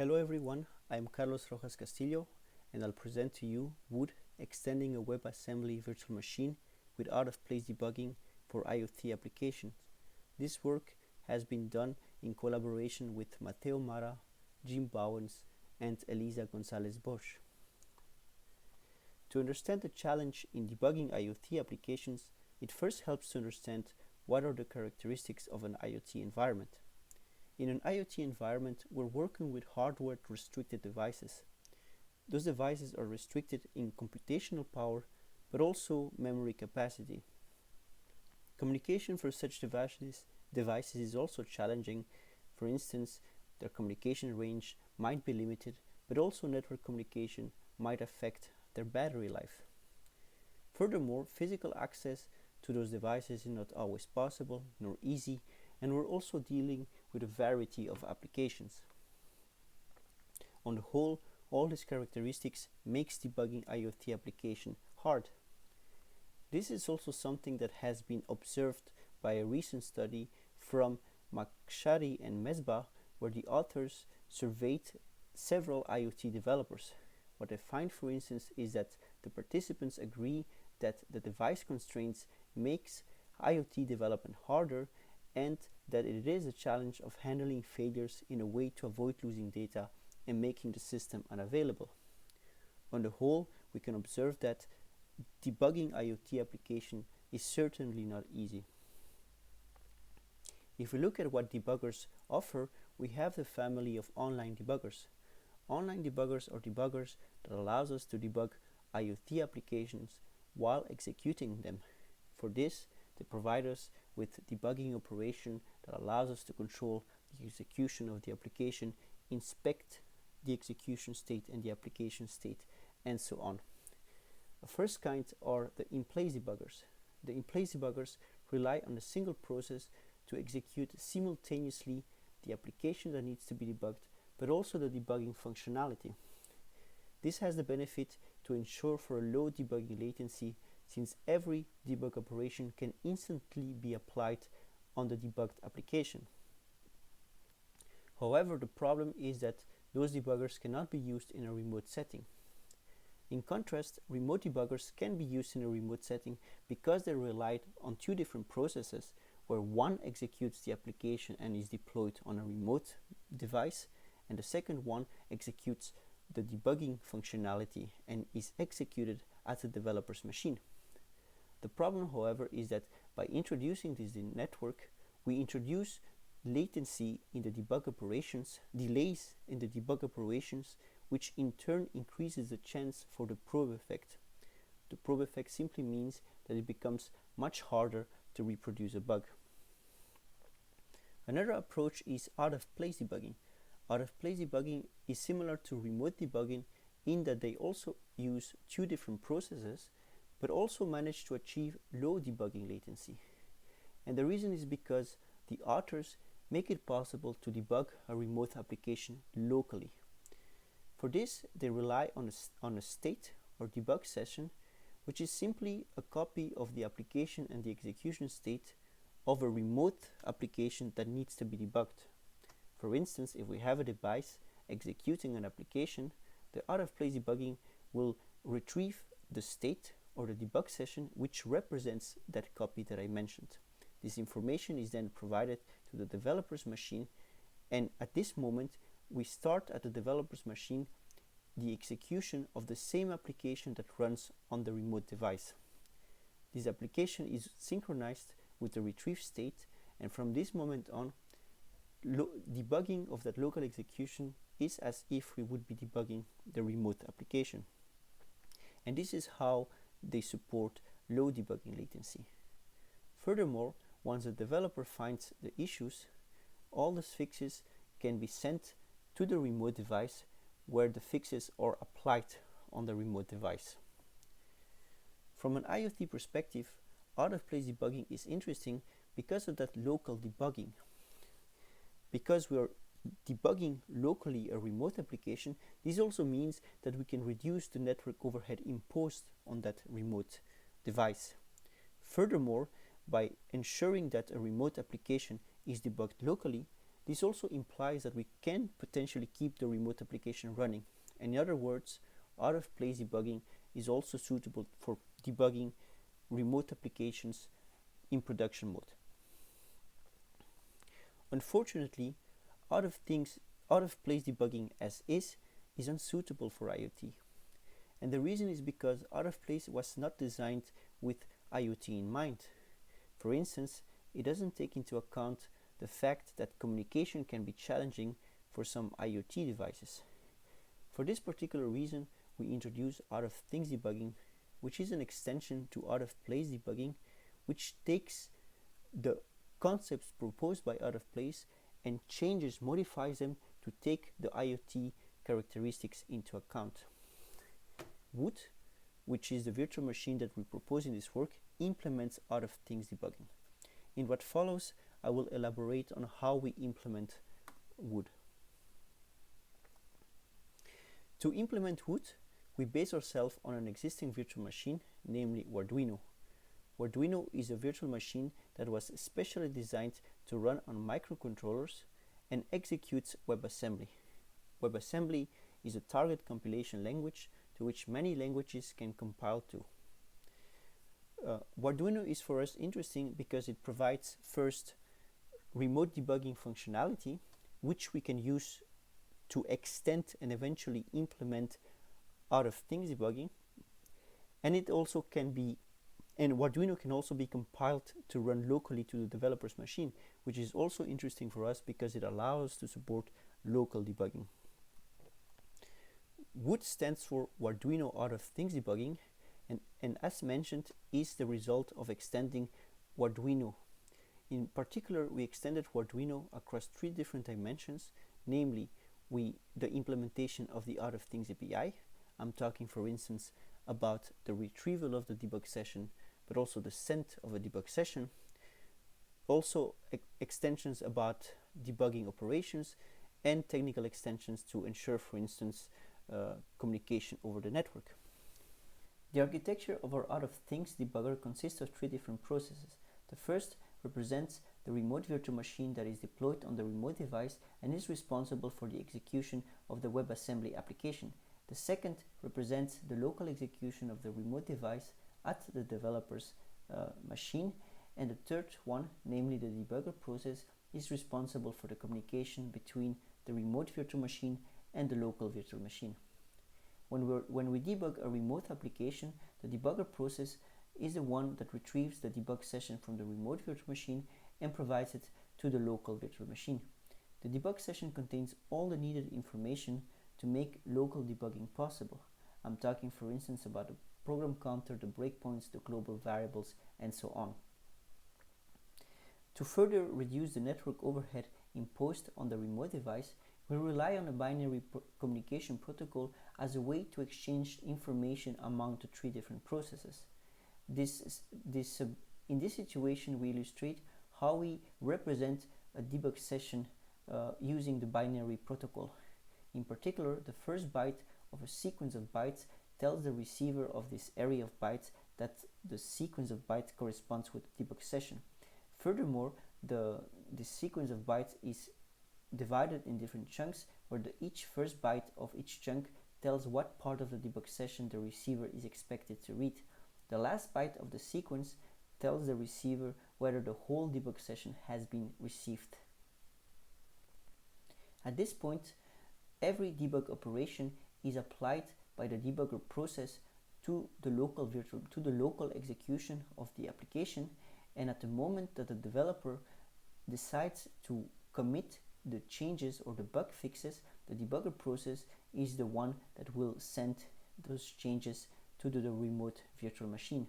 Hello everyone, I am Carlos Rojas Castillo and I'll present to you Wood extending a WebAssembly virtual machine with out-of-place debugging for IoT applications. This work has been done in collaboration with Mateo Mara, Jim Bowens and Elisa Gonzalez Bosch. To understand the challenge in debugging IoT applications, it first helps to understand what are the characteristics of an IoT environment. In an IoT environment, we're working with hardware-restricted devices. Those devices are restricted in computational power, but also memory capacity. Communication for such devices is also challenging. For instance, their communication range might be limited, but also network communication might affect their battery life. Furthermore, physical access to those devices is not always possible nor easy, and we're also dealing with a variety of applications. On the whole, all these characteristics makes debugging IoT application hard. This is also something that has been observed by a recent study from Makshari and Mesbah, where the authors surveyed several IoT developers. What they find, for instance, is that the participants agree that the device constraints makes IoT development harder and that it is a challenge of handling failures in a way to avoid losing data and making the system unavailable. On the whole, we can observe that debugging IoT application is certainly not easy. If we look at what debuggers offer, we have the family of online debuggers. Online debuggers are debuggers that allows us to debug IoT applications while executing them. For this, they provide us with debugging operation that allows us to control the execution of the application, inspect the execution state and the application state, and so on. The first kind are the in-place debuggers. The in-place debuggers rely on a single process to execute simultaneously the application that needs to be debugged, but also the debugging functionality. This has the benefit to ensure for a low debugging latency, since every debug operation can instantly be applied on the debugged application. However, the problem is that those debuggers cannot be used in a remote setting. In contrast, remote debuggers can be used in a remote setting because they rely on two different processes, where one executes the application and is deployed on a remote device, and the second one executes the debugging functionality and is executed at the developer's machine. The problem, however, is that by introducing this network, we introduce latency in the debug operations, delays in the debug operations, which in turn increases the chance for the probe effect. The probe effect simply means that it becomes much harder to reproduce a bug. Another approach is out-of-place debugging. Out-of-place debugging is similar to remote debugging in that they also use two different processes, but also manage to achieve low debugging latency. And the reason is because the authors make it possible to debug a remote application locally. For this, they rely on a state or debug session, which is simply a copy of the application and the execution state of a remote application that needs to be debugged. For instance, if we have a device executing an application, the out-of-place debugging will retrieve the state or the debug session which represents that copy that I mentioned. This information is then provided to the developer's machine, and at this moment we start at the developer's machine the execution of the same application that runs on the remote device. This application is synchronized with the retrieved state, and from this moment on, debugging of that local execution is as if we would be debugging the remote application. And this is how they support low debugging latency. Furthermore, once the developer finds the issues, all the fixes can be sent to the remote device where the fixes are applied on the remote device. From an IoT perspective, out-of-place debugging is interesting because of that local debugging. Because we are debugging locally a remote application, this also means that we can reduce the network overhead imposed on that remote device. Furthermore, by ensuring that a remote application is debugged locally, This also implies that we can potentially keep the remote application running. In other words, out-of-place debugging is also suitable for debugging remote applications in production mode. Unfortunately, out-of-place debugging as is unsuitable for IoT. And the reason is because out-of-place was not designed with IoT in mind. For instance, it doesn't take into account the fact that communication can be challenging for some IoT devices. For this particular reason, we introduce out-of-things debugging, which is an extension to out-of-place debugging, which takes the concepts proposed by out-of-place and modifies them to take the IoT characteristics into account. Wood, which is the virtual machine that we propose in this work, implements out-of-things debugging. In what follows, I will elaborate on how we implement Wood. To implement Wood, we base ourselves on an existing virtual machine, namely WARDuino. WARDuino is a virtual machine that was specially designed to run on microcontrollers and executes WebAssembly. WebAssembly is a target compilation language to which many languages can compile to. WARDuino is for us interesting because it provides first remote debugging functionality, which we can use to extend and eventually implement out-of-things debugging, and WARDuino can also be compiled to run locally to the developer's machine, which is also interesting for us because it allows us to support local debugging. Wood stands for WARDuino Out-of-Things Debugging, and as mentioned, is the result of extending WARDuino. In particular, we extended WARDuino across 3 different dimensions, namely the implementation of the Out-of-Things API. I'm talking, for instance, about the retrieval of the debug session, but also the send of a debug session. Also extensions about debugging operations and technical extensions to ensure, for instance, communication over the network. The architecture of our out-of-things debugger consists of 3 different processes. The first represents the remote virtual machine that is deployed on the remote device and is responsible for the execution of the WebAssembly application. The second represents the local execution of the remote device at the developer's machine, and the third one, namely the debugger process, is responsible for the communication between the remote virtual machine and the local virtual machine. When we debug a remote application, the debugger process is the one that retrieves the debug session from the remote virtual machine and provides it to the local virtual machine. The debug session contains all the needed information to make local debugging possible. I'm talking, for instance, about the program counter, the breakpoints, the global variables, and so on. To further reduce the network overhead imposed on the remote device, we rely on a binary communication protocol as a way to exchange information among the 3 different processes. In this situation, we illustrate how we represent a debug session using the binary protocol. In particular, the first byte of a sequence of bytes tells the receiver of this array of bytes that the sequence of bytes corresponds with the debug session. Furthermore, the sequence of bytes is divided in different chunks, where each first byte of each chunk tells what part of the debug session the receiver is expected to read. The last byte of the sequence tells the receiver whether the whole debug session has been received. At this point, every debug operation is applied by the debugger process to the local execution of the application, and at the moment that the developer decides to commit the changes or the bug fixes, the debugger process is the one that will send those changes to the remote virtual machine.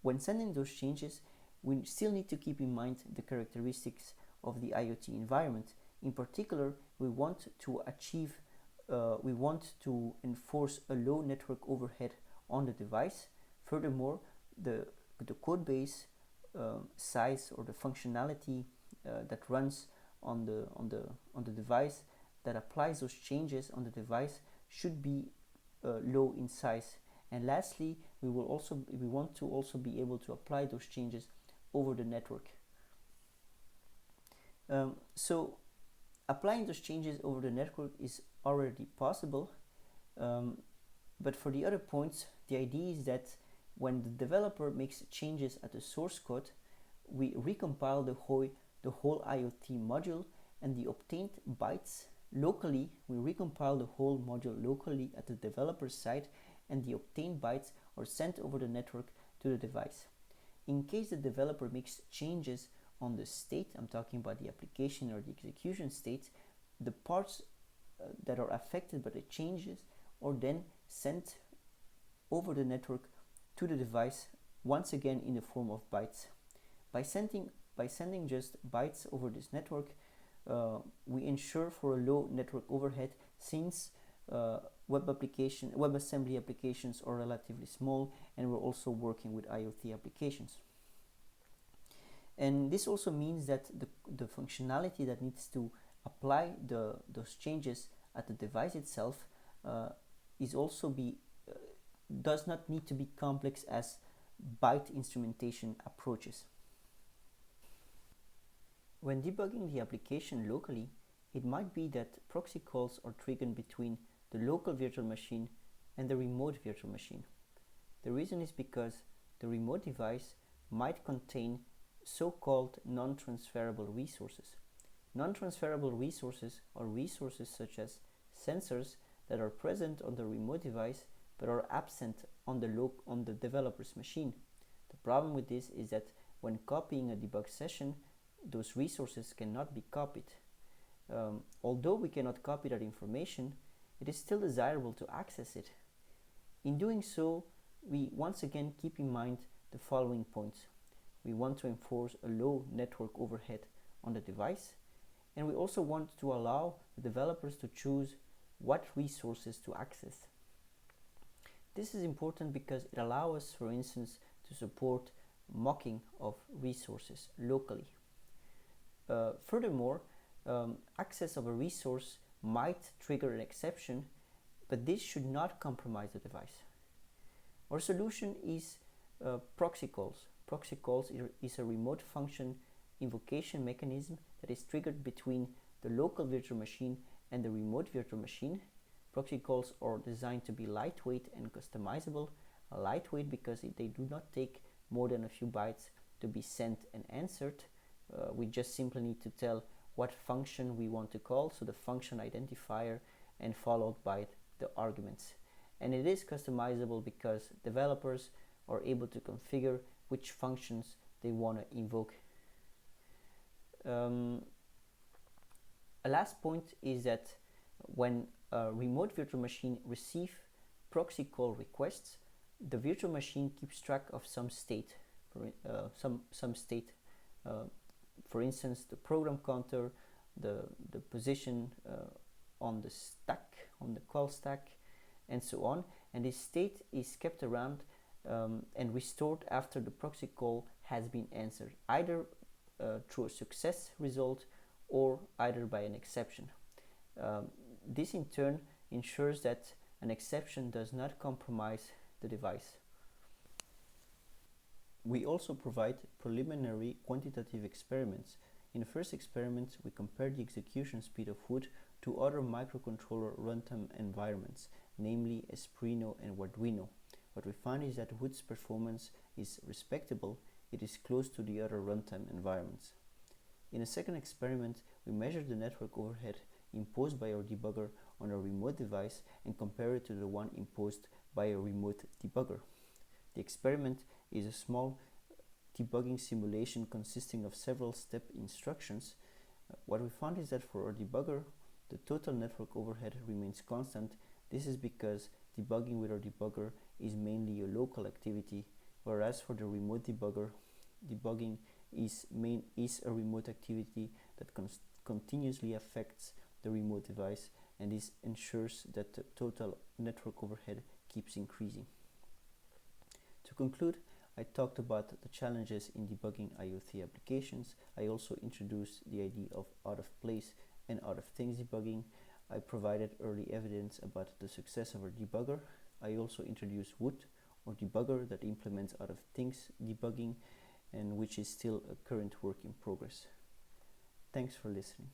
When sending those changes, we still need to keep in mind the characteristics of the IoT environment. In particular, we want to enforce a low network overhead on the device. Furthermore, the code base size or the functionality that runs on the device that applies those changes on the device should be low in size. And lastly, we want to also be able to apply those changes over the network. So applying those changes over the network is already possible, but for the other points, the idea is that when the developer makes changes at the source code, we recompile the whole IoT module, and the obtained bytes locally, we recompile the whole module locally at the developer side, and the obtained bytes are sent over the network to the device. In case the developer makes changes on the state, I'm talking about the application or the execution state, the parts that are affected by the changes are then sent over the network to the device, once again in the form of bytes. By sending just bytes over this network, we ensure for a low network overhead, since WebAssembly applications are relatively small, and we're also working with IoT applications. And this also means that the functionality that needs to apply those changes at the device itself does not need to be complex as byte instrumentation approaches. When debugging the application locally, it might be that proxy calls are triggered between the local virtual machine and the remote virtual machine. The reason is because the remote device might contain so-called non-transferable resources. Non-transferable resources are resources such as sensors that are present on the remote device but are absent on the developer's machine. The problem with this is that when copying a debug session, those resources cannot be copied. Although we cannot copy that information, it is still desirable to access it. In doing so, we once again keep in mind the following points. We want to enforce a low network overhead on the device, and we also want to allow the developers to choose what resources to access. This is important because it allows us, for instance, to support mocking of resources locally. Furthermore, access of a resource might trigger an exception, but this should not compromise the device. Our solution is proxy calls. Proxy calls is a remote function invocation mechanism that is triggered between the local virtual machine and the remote virtual machine. Proxy calls are designed to be lightweight and customizable. Lightweight because they do not take more than a few bytes to be sent and answered. We just simply need to tell what function we want to call, so the function identifier, and followed by the arguments. And it is customizable because developers are able to configure which functions they want to invoke. A last point is that when a remote virtual machine receives proxy call requests, the virtual machine keeps track of some state, for instance, the program counter, the position on the stack, on the call stack, and so on. And this state is kept around and restored after the proxy call has been answered, either through a success result or either by an exception. This in turn ensures that an exception does not compromise the device. We also provide preliminary quantitative experiments. In the first experiment, we compare the execution speed of Wood to other microcontroller runtime environments, namely Espruino and WARDuino. What we find is that Wood's performance is respectable. It is close to the other runtime environments. In a second experiment, we measure the network overhead imposed by our debugger on a remote device and compare it to the one imposed by a remote debugger. The experiment is a small debugging simulation consisting of several step instructions. What we found is that for our debugger, the total network overhead remains constant. This is because debugging with our debugger is mainly a local activity, whereas for the remote debugger, debugging is a remote activity that continuously affects the remote device, and this ensures that the total network overhead keeps increasing. To conclude, I talked about the challenges in debugging IoT applications. I also introduced the idea of out-of-place and out-of-things debugging. I provided early evidence about the success of our debugger. I also introduced Wood, or debugger that implements out-of-things debugging, and which is still a current work in progress. Thanks for listening.